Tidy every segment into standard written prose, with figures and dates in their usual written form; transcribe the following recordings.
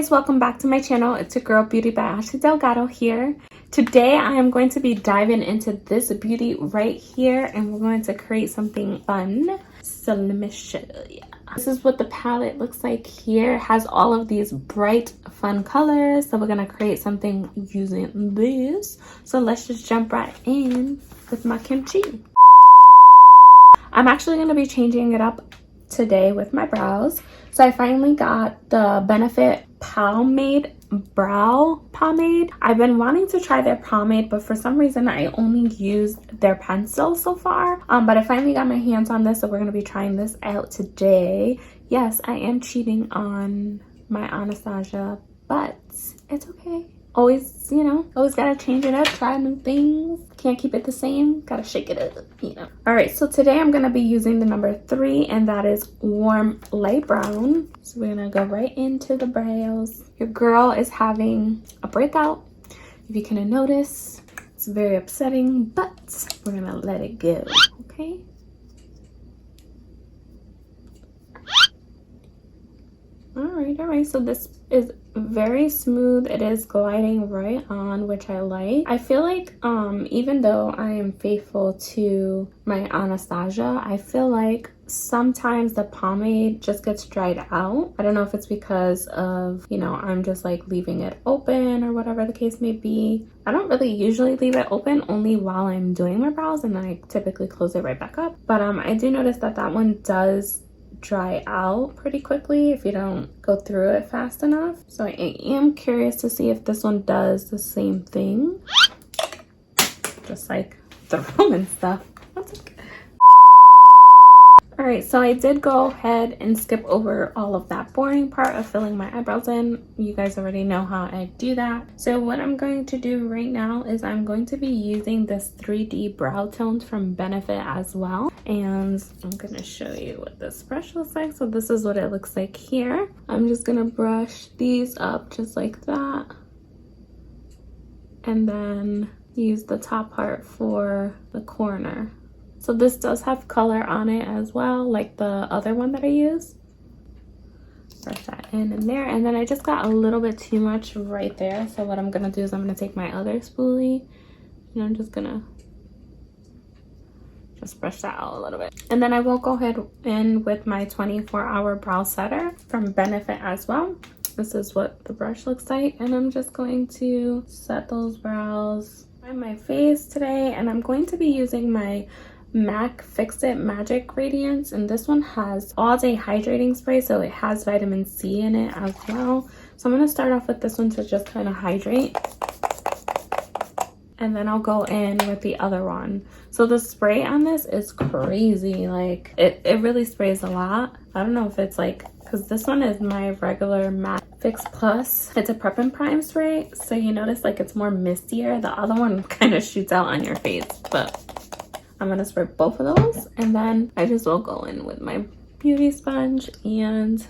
guys, welcome back to my channel. It's your girl Beauty by Ashley Delgado here. Today I am going to be diving into this beauty right here and we're going to create something fun. So let me show you. This is what the palette looks like here. It has all of these bright fun colors. So we're going to create something using this. So let's just jump right in with my kimchi. I'm actually going to be changing it up today with my brows. So I finally got the Benefit Pomade brow pomade. I've been wanting to try their pomade, but for some reason I only used their pencil so far. But I finally got my hands on this, so we're going to be trying this out today. Yes, I am cheating on my Anastasia, but it's okay. Always, always gotta change it up, try new things. Can't keep it the same, gotta shake it up, All right, so today I'm gonna be using the number 3, and that is warm light brown. So we're gonna go right into the brows. Your girl is having a breakout. If you couldn't notice, it's very upsetting, but we're gonna let it go, okay? All right, so this is very smooth. It is gliding right on, which I like. I feel like even though I am faithful to my Anastasia, I feel like sometimes the pomade just gets dried out. I don't know if it's because of, I'm just like leaving it open or whatever the case may be. I don't really usually leave it open, only while I'm doing my brows, and then I typically close it right back up. But I do notice that one does dry out pretty quickly if you don't go through it fast enough. So I am curious to see if this one does the same thing. Just like throwing stuff. That's okay. All right, so I did go ahead and skip over all of that boring part of filling my eyebrows in. You guys already know how I do that. So what I'm going to do right now is I'm going to be using this 3D brow tones from Benefit as well. And I'm going to show you what this brush looks like. So this is what it looks like here. I'm just going to brush these up just like that. And then use the top part for the corner. So this does have color on it as well, like the other one that I used. Brush that in and there. And then I just got a little bit too much right there. So what I'm going to do is I'm going to take my other spoolie and I'm just going to brush that out a little bit. And then I will go ahead in with my 24-hour brow setter from Benefit as well. This is what the brush looks like. And I'm just going to set those brows on my face today. And I'm going to be using my MAC Fix-It Magic Radiance, and this one has all-day hydrating spray, so it has vitamin C in it as well. So I'm going to start off with this one to just kind of hydrate, and then I'll go in with the other one. So the spray on this is crazy. Like it really sprays a lot. I don't know if it's like, because this one is my regular MAC Fix Plus. It's a prep and prime spray, so you notice like it's more mistier. The other one kind of shoots out on your face, but I'm gonna spray both of those, and then I just will go in with my beauty sponge and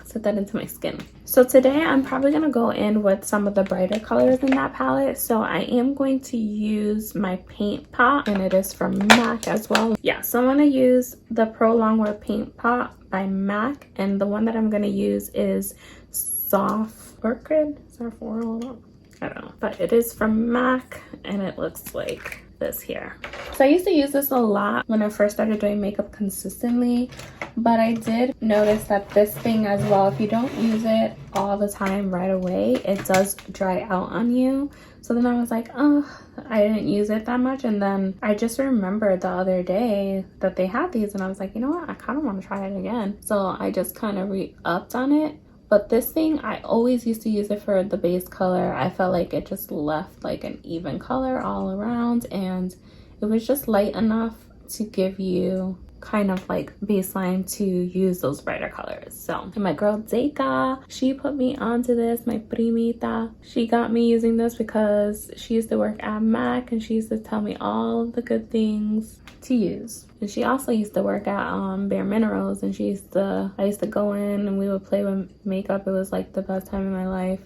set that into my skin. So today I'm probably gonna go in with some of the brighter colors in that palette. So I am going to use my paint pot, and it is from MAC as well. Yeah, so I'm gonna use the Pro Longwear Paint Pot by MAC, and the one that I'm gonna use is Soft Orchid. I don't know, but it is from MAC, and it looks like this here. So I used to use this a lot when I first started doing makeup consistently, but I did notice that this thing as well, if you don't use it all the time right away, it does dry out on you. So then I was like, oh, I didn't use it that much, and then I just remembered the other day that they had these, and I was like, you know what, I kind of want to try it again. So I just kind of re-upped on it. But this thing, I always used to use it for the base color. I felt like it just left like an even color all around, and it was just light enough to give you kind of like baseline to use those brighter colors. So and my girl Zeka, she put me onto this. My primita, she got me using this because she used to work at MAC, and she used to tell me all of the good things to use. And she also used to work at Bare Minerals, and I used to go in and we would play with makeup. It was like the best time of my life.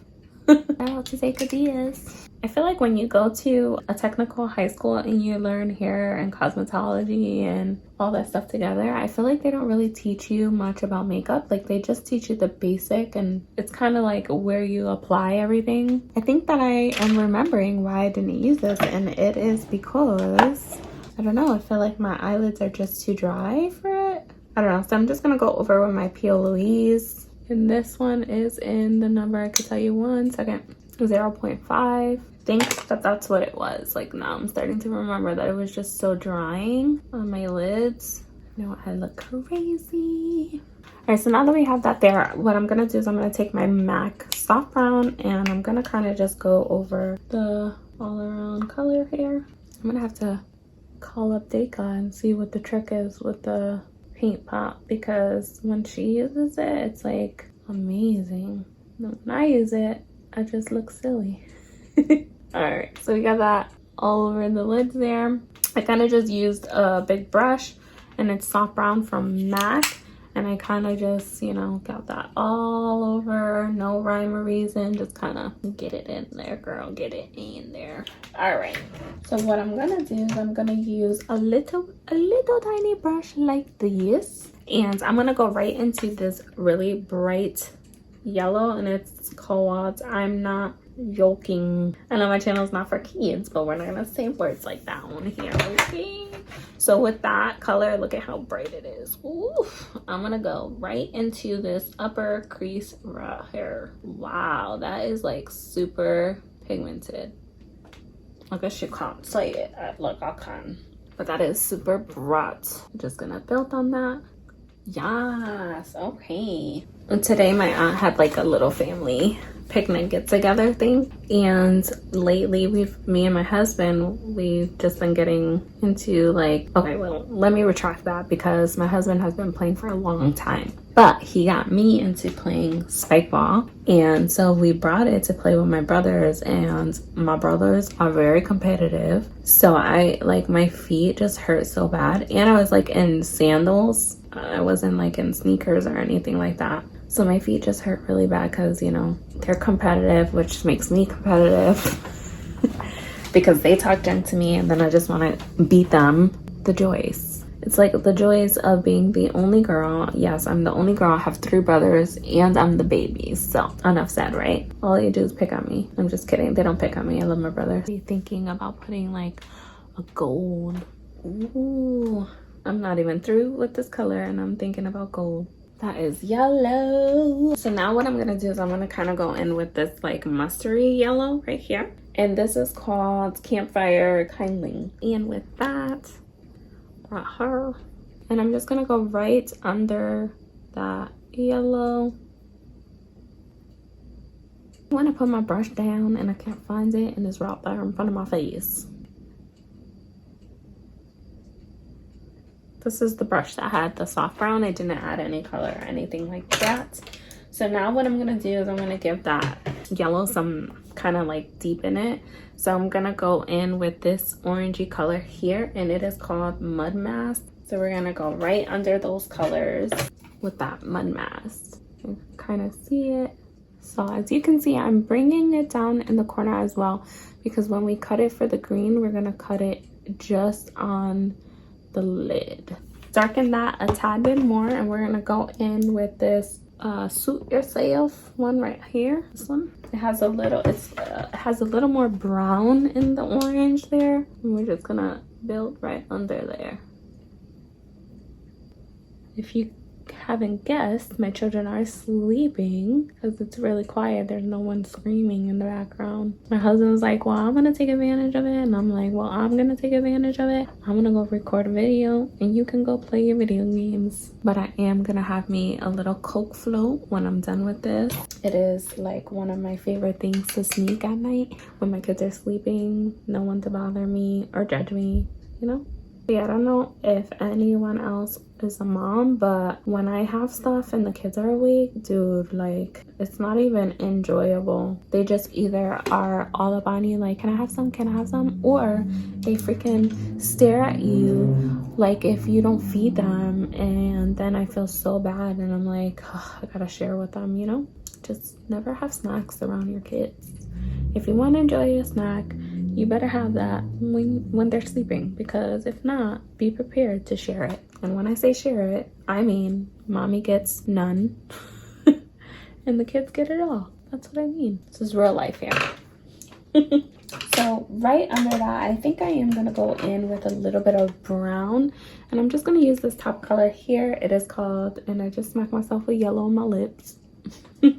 How to take ideas. I feel like when you go to a technical high school and you learn hair and cosmetology and all that stuff together, I feel like they don't really teach you much about makeup. Like they just teach you the basic, and it's kind of like where you apply everything. I think that I am remembering why I didn't use this, and it is because, I don't know, I feel like my eyelids are just too dry for it. I don't know, so I'm just gonna go over with my P. Louise. And this one is in the number, I could tell you 1 second, 0.5. I think that that's what it was. Like now I'm starting to remember that it was just so drying on my lids. Now I look crazy. All right, so now that we have that there, what I'm gonna do is I'm gonna take my MAC Soft Brown and I'm gonna kind of just go over the all around color here. I'm gonna have to call up Deka and see what the trick is with the paint pot, because when she uses it, it's like amazing. When I use it, I just look silly. All right, so we got that all over the lids there. I kind of just used a big brush, and it's Soft Brown from MAC, and I kind of just, you know, got that all over. No rhyme or reason, just kind of get it in there, girl, get it in there. All right, so what I'm gonna do is I'm gonna use a little tiny brush like this, and I'm gonna go right into this really bright yellow, and it's called I'm Not Joking. I know my channel is not for kids, but we're not gonna say words like that on here, okay? So with that color, look at how bright it is. Ooh, I'm gonna go right into this upper crease right here. Wow, that is like super pigmented. I guess you can't say it. Look, I can. But that is super bright. I'm just gonna build on that. Yes, okay. And today my aunt had like a little family picnic get together thing, and lately me and my husband, we've just been getting into like, okay, well, let me retract that, because my husband has been playing for a long time, but he got me into playing spike ball, and so we brought it to play with my brothers, and my brothers are very competitive, so I like, my feet just hurt so bad, and I was like in sandals. I wasn't like in sneakers or anything like that. So my feet just hurt really bad because, you know, they're competitive, which makes me competitive because they talk junk to me and then I just want to beat them. The joys. It's like the joys of being the only girl. Yes, I'm the only girl. I have 3 brothers and I'm the baby. So enough said, right? All you do is pick on me. I'm just kidding. They don't pick on me. I love my brother. Thinking about putting like a gold. Ooh. I'm not even through with this color and I'm thinking about gold. That is yellow. So now what I'm gonna do is I'm gonna kind of go in with this like mustardy yellow right here. And this is called Campfire Kindling. And with that, brought her. And I'm just gonna go right under that yellow. I wanna put my brush down and I can't find it, and it's right there in front of my face. This is the brush that had the soft brown. I didn't add any color or anything like that. So now what I'm gonna do is I'm gonna give that yellow some kind of like deepen it. So I'm gonna go in with this orangey color here, and it is called Mud Mask. So we're gonna go right under those colors with that Mud Mask. You can kind of see it. So as you can see, I'm bringing it down in the corner as well, because when we cut it for the green, we're gonna cut it just on the lid. Darken that a tad bit more, and we're gonna go in with this Suit Yourself one right here. This one, it has a little, it has a little more brown in the orange there, and we're just gonna build right under there. If you haven't guessed, my children are sleeping because it's really quiet. There's no one screaming in the background. My husband's like, well, I'm gonna take advantage of it, and I'm like, well, I'm gonna take advantage of it. I'm gonna go record a video and you can go play your video games. But I am gonna have me a little Coke float when I'm done with this. It is like one of my favorite things to sneak at night when my kids are sleeping, no one to bother me or judge me, you know. Yeah, I don't know if anyone else is a mom, but when I have stuff and the kids are awake, dude, like, it's not even enjoyable. They just either are all up on you like, can I have some, can I have some, or they freaking stare at you like if you don't feed them, and then I feel so bad and I'm like, oh, I gotta share with them, you know. just never have snacks around your kids. If you want to enjoy a snack, you better have that when they're sleeping, because if not, be prepared to share it. And when I say share it, I mean mommy gets none and the kids get it all. That's what I mean. This is real life here. So right under that, I think I am going to go in with a little bit of brown, and I'm just going to use this top color here. It is called, and I just smacked myself with yellow on my lips. It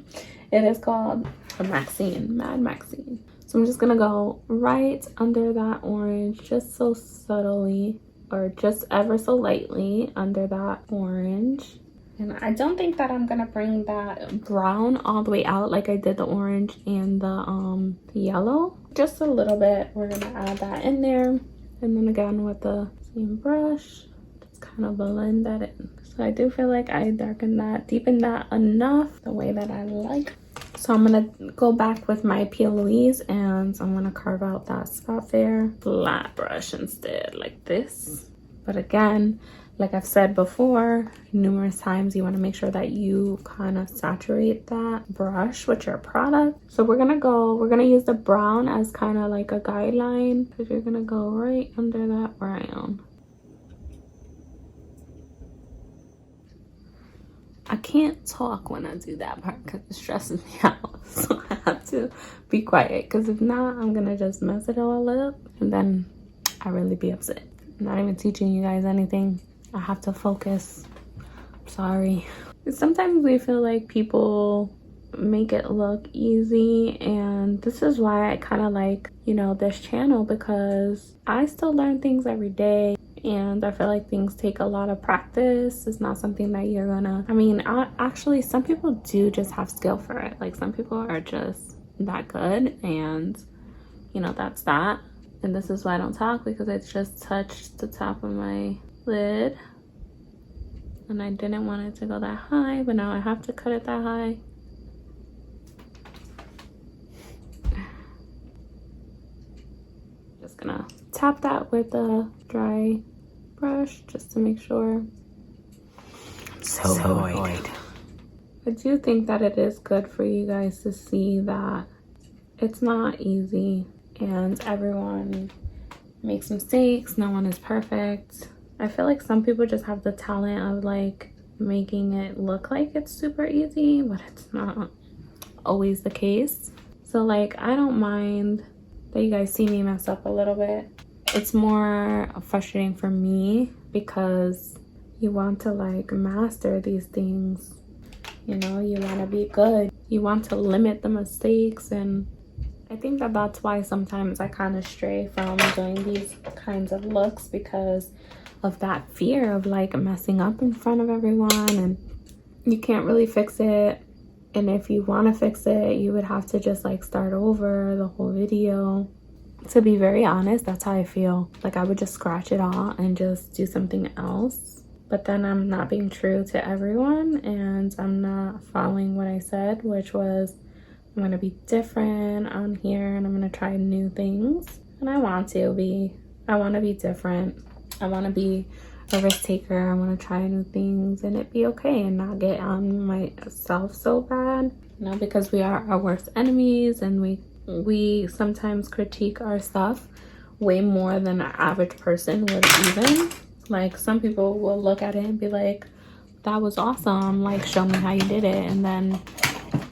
is called a Mad Maxine. So I'm just going to go right under that orange, just so subtly, or just ever so lightly under that orange. And I don't think that I'm gonna bring that brown all the way out like I did the orange and the yellow. Just a little bit. We're gonna add that in there. And then again with the same brush, just kind of blend that in. So I do feel like I darkened that, deepened that enough the way that I like. So I'm gonna go back with my P. Louise and I'm gonna carve out that spot there. Flat brush instead, like this. But again, like I've said before numerous times, you want to make sure that you kind of saturate that brush with your product. So we're gonna use the brown as kind of like a guideline, because you're gonna go right under that brown. I can't talk when I do that part because it stresses me out. So I have to be quiet, because if not, I'm gonna just mess it all up and then I really be upset. I'm not even teaching you guys anything. I have to focus. I'm sorry. Sometimes we feel like people make it look easy, and this is why I kind of like, you know, this channel, because I still learn things every day, and I feel like things take a lot of practice. It's not something that you're gonna, I mean, actually some people do just have skill for it. Like some people are just that good, and you know, that's that. And this is why I don't talk, because it just touched the top of my lid and I didn't want it to go that high, but now I have to cut it that high. Just gonna tap that with a dry brush just to make sure. So void. I do think that it is good for you guys to see that it's not easy and everyone makes mistakes. No one is perfect. I feel like some people just have the talent of like making it look like it's super easy, but it's not always the case. So like, I don't mind that you guys see me mess up a little bit. It's more frustrating for me because you want to like master these things, you know, you want to be good, you want to limit the mistakes, and I think that that's why sometimes I kind of stray from doing these kinds of looks, because of that fear of like messing up in front of everyone, and you can't really fix it. And if you want to fix it, you would have to just like start over the whole video. To be very honest, that's how I feel. Like I would just scratch it all and just do something else. But then I'm not being true to everyone, and I'm not following what I said, which was I'm going to be different on here and I'm going to try new things. And I want to be different. I want to be a risk taker. I want to try new things and it be okay and not get on myself so bad, you know, because we are our worst enemies, and we sometimes critique our stuff way more than an average person would even. Like some people will look at it and be like, that was awesome, like show me how you did it, and then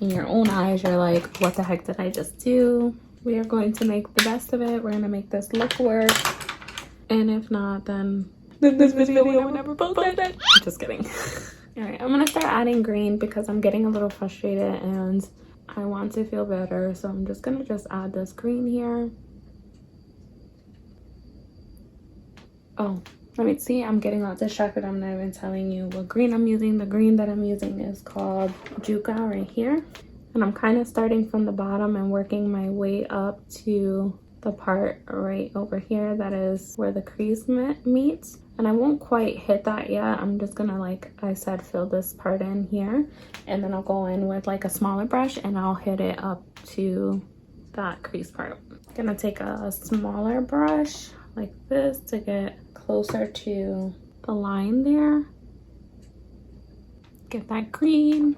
in your own eyes you're like, what the heck did I just do? We are going to make the best of it. We're going to make this look work. And if not, then this video will never post it. I'm just kidding. All right, I'm gonna start adding green because I'm getting a little frustrated and I want to feel better. So I'm just gonna add this green here. Oh, let me see. I'm getting all distracted. I'm not even telling you what green I'm using. The green that I'm using is called Juca right here. And I'm kind of starting from the bottom and working my way up to the part right over here that is where the crease meets, and I won't quite hit that yet. I'm just gonna, like I said, fill this part in here, and then I'll go in with like a smaller brush and I'll hit it up to that crease part. I'm gonna take a smaller brush like this to get closer to the line there. Get that green.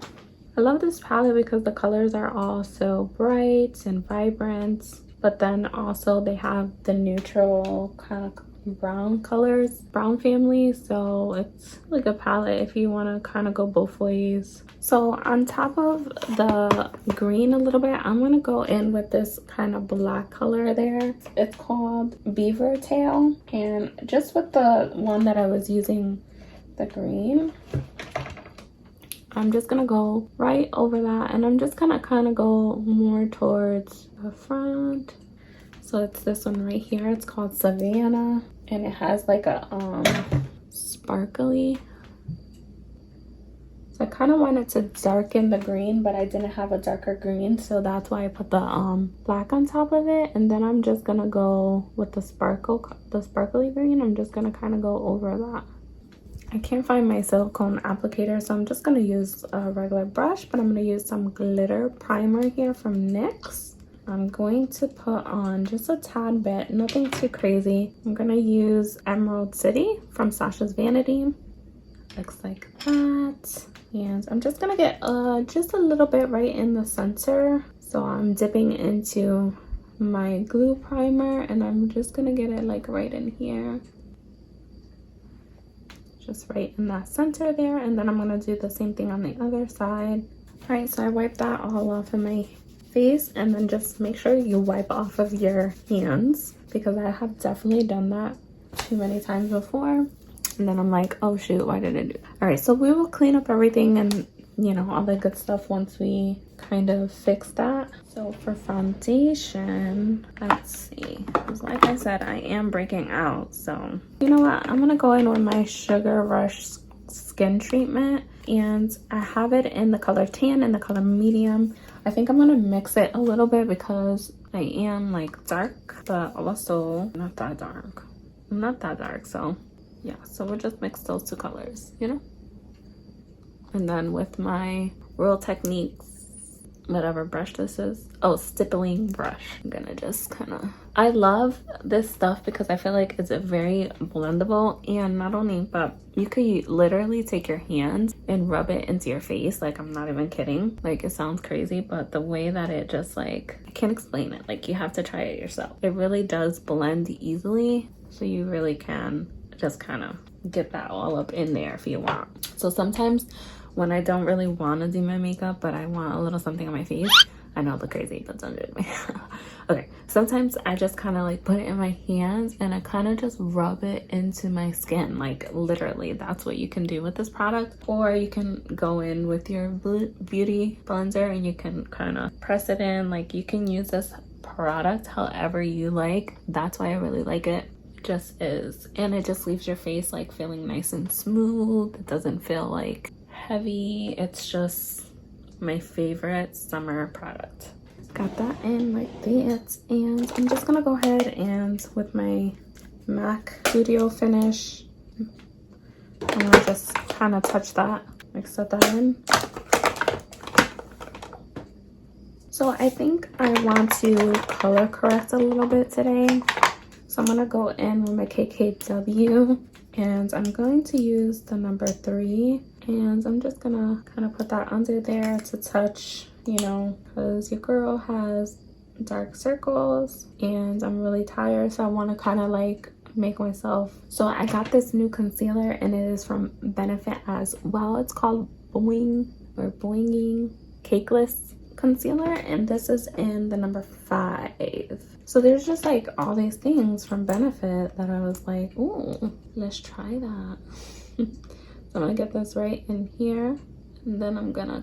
I love this palette because the colors are all so bright and vibrant, but then also they have the neutral kind of brown colors, brown family, so it's like a palette if you want to kind of go both ways. So on top of the green a little bit, I'm gonna go in with this kind of black color there. It's called Beaver Tail, and just with the one that I was using, the green, I'm just gonna go right over that, and I'm just gonna kind of go more towards the front. So it's this one right here. It's called Savannah, and it has like a sparkly. So I kind of wanted to darken the green, but I didn't have a darker green, so that's why I put the black on top of it. And then I'm just gonna go with the sparkly green. I'm just gonna kind of go over that. I can't find my silicone applicator, so I'm just gonna use a regular brush, but I'm gonna use some glitter primer here from NYX. I'm going to put on just a tad bit, nothing too crazy. I'm gonna use Emerald City from Sasha's Vanity. Looks like that. And I'm just gonna get just a little bit right in the center. So I'm dipping into my glue primer, and I'm just gonna get it like right in here. Just right in that center there, and then I'm gonna do the same thing on the other side. All right, so I wiped that all off of my face, and then just make sure you wipe off of your hands, because I have definitely done that too many times before, and then I'm like, oh shoot, why did I do that? All right, so we will clean up everything and, you know, all the good stuff once we kind of fix that. So for foundation, let's see, because like I said, I am breaking out, so you know what, I'm gonna go in with my Sugar Rush skin treatment, and I have it in the color tan and the color medium. I think I'm gonna mix it a little bit because I am like dark, but also not that dark. I'm not that dark, so yeah, so we'll just mix those two colors, you know. And then with my Real Techniques, whatever brush this is, oh, stippling brush, I'm gonna just kind of, I love this stuff because I feel like it's very blendable, and not only, but you could literally take your hands and rub it into your face. Like, I'm not even kidding. Like, it sounds crazy, but the way that it just, like, I can't explain it. Like, you have to try it yourself. It really does blend easily, so you really can just kind of get that all up in there if you want. So sometimes when I don't really want to do my makeup, but I want a little something on my face, I know I look crazy, but don't do it. Okay, sometimes I just kind of like put it in my hands, and I kind of just rub it into my skin. Like, literally, that's what you can do with this product. Or you can go in with your beauty blender and you can kind of press it in. Like, you can use this product however you like. That's why I really like it. It just is, and it just leaves your face like feeling nice and smooth. It doesn't feel like heavy. It's just my favorite summer product. Got that in like that, and I'm just gonna go ahead and with my MAC Studio Finish, I'm gonna just kind of touch that, like set that in. So I think I want to color correct a little bit today. So I'm gonna go in with my KKW, and I'm going to use the number 3, and I'm just gonna kind of put that under there to touch, you know, because your girl has dark circles and I'm really tired, so I want to kind of like make myself. So I got this new concealer, and it is from Benefit as well. It's called Blinging Cakeless concealer, and this is in the number 5. So there's just like all these things from Benefit that I was like, ooh, let's try that. So I'm gonna get this right in here, and then I'm gonna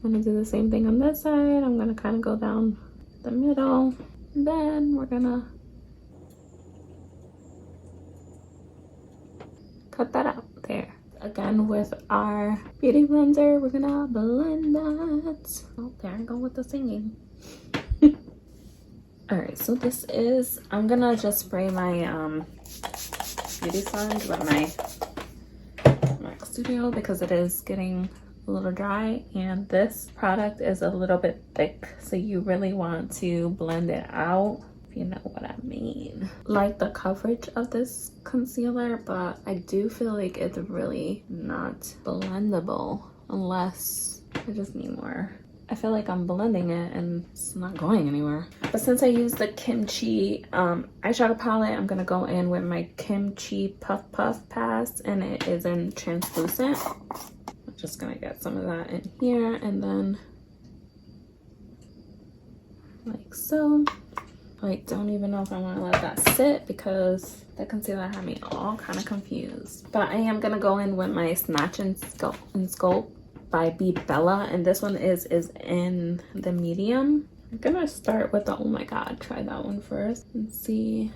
do the same thing on this side. I'm gonna kind of go down the middle, and then we're gonna cut that out there. Again, with our beauty blender, we're gonna blend that. Oh, there I go with the singing. All right, so this is, I'm gonna just spray my beauty sponge with my MAC Studio because it is getting a little dry, and this product is a little bit thick, so you really want to blend it out if you know what I mean. Like the coverage of this concealer, but I do feel like it's really not blendable unless I just need more. I feel like I'm blending it and it's not going anywhere. But since I use the Kimchi eyeshadow palette, I'm gonna go in with my Kimchi Puff Puff Pass, and it is in translucent. I'm just gonna get some of that in here, and then like so. Like, don't even know if I want to let that sit because the concealer had me all kind of confused. But I am gonna go in with my Snatch and Sculpt by B Bella, and this one is in the medium. I'm gonna start with the, oh my god, try that one first and see.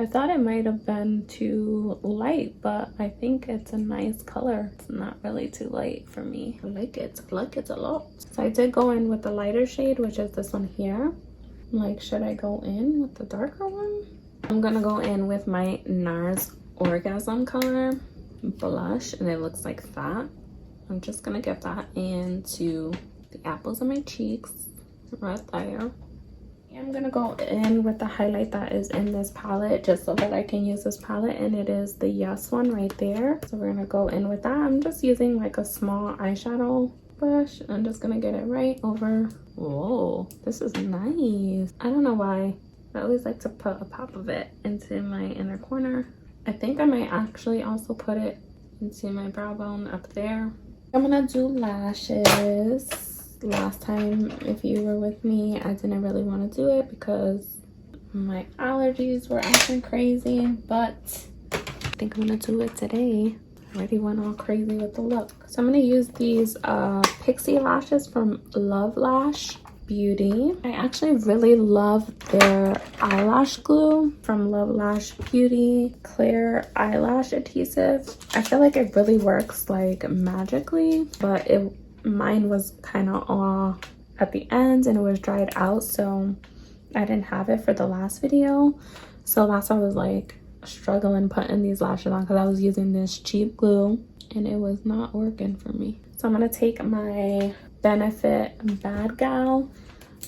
I thought it might have been too light, but I think it's a nice color. It's not really too light for me. I like it a lot. So I did go in with the lighter shade, which is this one here. Like, should I go in with the darker one? I'm gonna go in with my Nars Orgasm color blush, and it looks like that. I'm just gonna get that into the apples of my cheeks right there. I'm gonna go in with the highlight that is in this palette just so that I can use this palette, and it is the Yes one right there. So we're gonna go in with that. I'm just using like a small eyeshadow brush. I'm just gonna get it right over. Whoa, this is nice. I don't know why. I always like to put a pop of it into my inner corner. I think I might actually also put it into my brow bone up there. I'm gonna do lashes. Last time, if you were with me, I didn't really want to do it because my allergies were acting crazy, but I think I'm gonna do it today. I already went all crazy with the look. So I'm gonna use these pixie lashes from Love Lash Beauty. I actually really love their eyelash glue from Love Lash Beauty Clear Eyelash Adhesive. I feel like it really works like magically, but mine was kind of all at the end and it was dried out, so I didn't have it for the last video. So that's why I was like struggling putting these lashes on because I was using this cheap glue and it was not working for me. So I'm gonna take my Benefit Bad Gal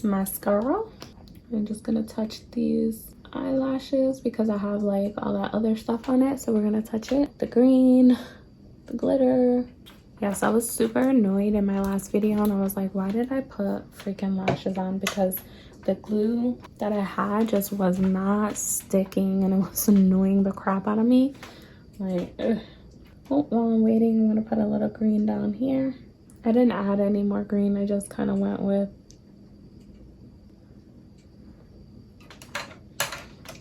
mascara. I'm just gonna touch these eyelashes because I have like all that other stuff on it, so we're gonna touch it. The green, the glitter. Yes, I was super annoyed in my last video and I was like, why did I put freaking lashes on? Because the glue that I had just was not sticking and it was annoying the crap out of me. Like, ugh. Oh, while I'm waiting, I'm gonna put a little green down here. I didn't add any more green, I just kind of went with.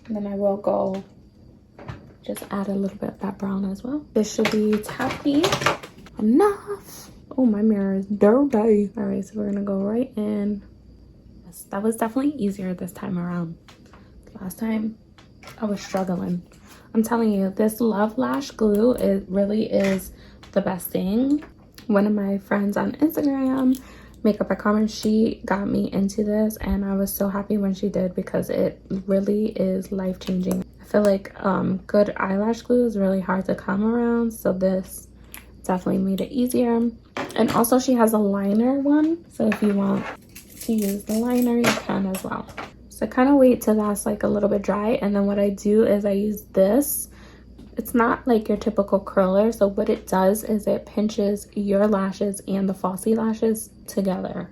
And then I will go just add a little bit of that brown as well. This should be tacky enough. Oh, my mirror is dirty. All right, so we're gonna go right in. That was definitely easier this time around. Last time I was struggling. I'm telling you, this Love Lash glue, it really is the best thing. One of my friends on Instagram, Makeup by Carmen, she got me into this and I was so happy when she did because it really is life-changing. I feel like good eyelash glue is really hard to come around, so this definitely made it easier. And also she has a liner one, so if you want to use the liner you can as well. So I kind of wait till that's like a little bit dry, and then what I do is I use this. It's not like your typical curler, so what it does is it pinches your lashes and the falsie lashes together,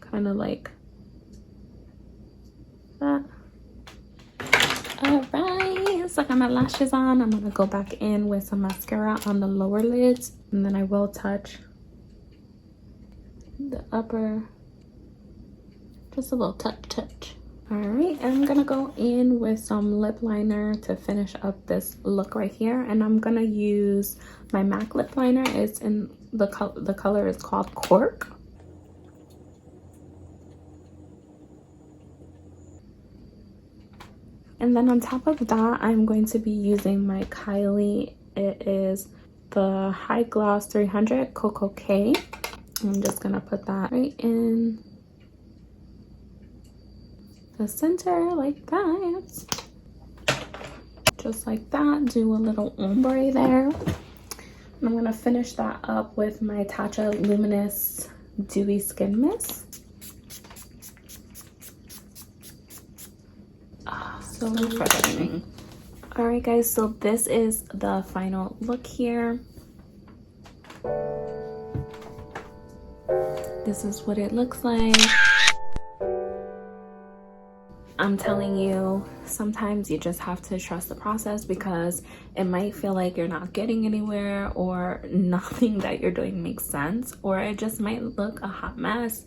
kind of like that. All right, so I got my lashes on. I'm gonna go back in with some mascara on the lower lids, and then I will touch the upper, just a little touch. All right, and I'm gonna go in with some lip liner to finish up this look right here, and I'm gonna use my MAC lip liner. It's in the color is called Cork. And then on top of that, I'm going to be using my Kylie. It is the High Gloss 300 Cocoa K. I'm just gonna put that right in the center like that. Just like that. Do a little ombre there. And I'm gonna finish that up with my Tatcha Luminous Dewy Skin Mist. So frustrating. All right, guys, so this is the final look here. This is what it looks like. I'm telling you, sometimes you just have to trust the process, because it might feel like you're not getting anywhere, or nothing that you're doing makes sense, or it just might look a hot mess.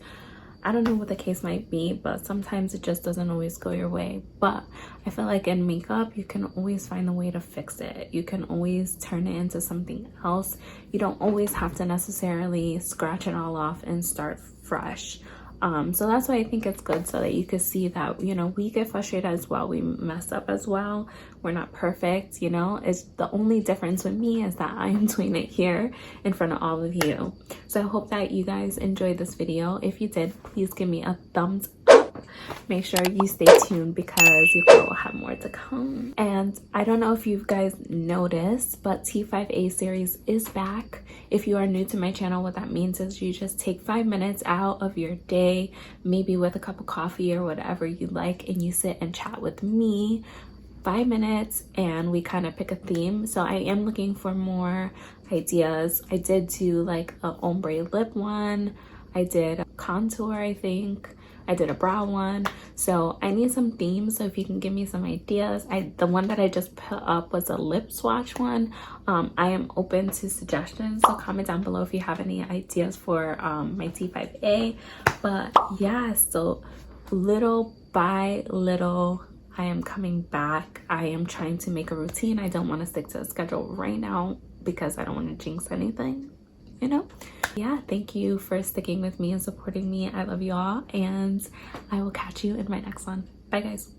I don't know what the case might be, but sometimes it just doesn't always go your way. But I feel like in makeup, you can always find a way to fix it. You can always turn it into something else. You don't always have to necessarily scratch it all off and start fresh. So that's why I think it's good, so that you can see that, you know, we get frustrated as well. We mess up as well. We're not perfect, you know. It's the only difference with me is that I'm doing it here in front of all of you. So I hope that you guys enjoyed this video. If you did, please give me a thumbs up. Make sure you stay tuned, because you will have more to come. And I don't know if you guys noticed, but T5A series is back. If you are new to my channel, what that means is you just take 5 minutes out of your day, maybe with a cup of coffee or whatever you like, and you sit and chat with me 5 minutes, and we kind of pick a theme. So I am looking for more ideas. I did do like a ombre lip one. I did a contour, I think. I did a brow one. So I need some themes, so if you can give me some ideas. The one that I just put up was a lip swatch one. I am open to suggestions, so comment down below if you have any ideas for my T5A. But yeah, so little by little, I am coming back. I am trying to make a routine. I don't want to stick to a schedule right now, because I don't want to jinx anything, you know. Yeah, thank you for sticking with me and supporting me. I love you all, and I will catch you in my next one. Bye, guys.